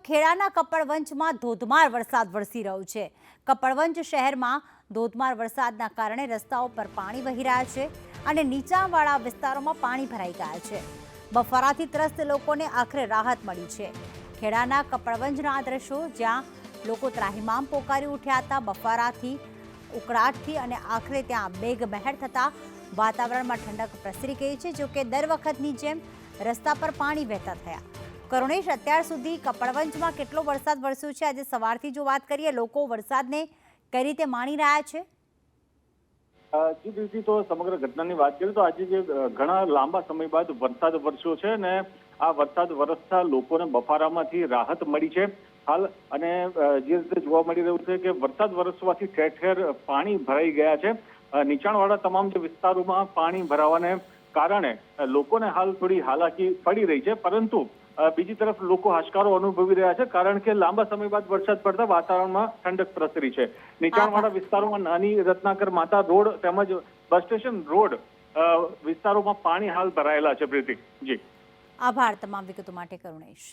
ખેડાના કપડવંજમાં ધોધમાર વરસાદ વરસી રહ્યો છે। કપડવંજ શહેરમાં ધોધમાર વરસાદના કારણે રસ્તાઓ પર પાણી વહી રહ્યા છે અને નીચાણવાળા વિસ્તારોમાં પાણી ભરાઈ ગયા છે। બફારાથી ત્રસ્ત લોકોને આખરે રાહત મળી છે। ખેડાના કપડવંજના આ દ્રશ્યો જ્યાં લોકો ત્રાહિમામ પોકારી ઉઠ્યા હતા બફારાથી, ઉકળાટથી અને આખરે ત્યાં મેઘમહેર થતા વાતાવરણમાં ઠંડક પ્રસરી ગઈ છે। જો કે દર વખતની જેમ રસ્તા પર પાણી વહેતા થયા। કરુણેશ, અત્યાર સુધી કપડવંજમાં કેટલો વરસાદ વરસ્યો છે? આજે સવારથી જો વાત કરીએ, લોકો વરસાદને કઈ રીતે માણી રહ્યા છે? જી દીદી, તો સમગ્ર ઘટનાની વાત કરીએ તો આજે જે ઘણા લાંબા સમય બાદ વરસાદ વરસ્યો છે અને આ વરસાદ વરસતા લોકોને બફારામાંથી રાહત મળી છે હાલ। અને જે રીતે જોવા મળી રહ્યું છે કે વરસાદ વરસવાથી ઠેર ઠેર પાણી ભરાઈ ગયા છે। નીચાણવાળા તમામ જે વિસ્તારોમાં પાણી ભરાવાને કારણે લોકોને હાલ થોડી હાલાકી પડી રહી છે, પરંતુ બીજી તરફ લોકો હાશકારો અનુભવી રહ્યા છે, કારણ કે લાંબા સમય બાદ વરસાદ પડતા વાતાવરણમાં ઠંડક પ્રસરી છે। નીચાણવાળા વિસ્તારોમાં નાની રત્નાકર માતા રોડ તેમજ બસ સ્ટેશન રોડ વિસ્તારોમાં પાણી હાલ ભરાયેલા છે। પ્રીતિ જી, આભાર તમામ વિગતો માટે કરુણેશ।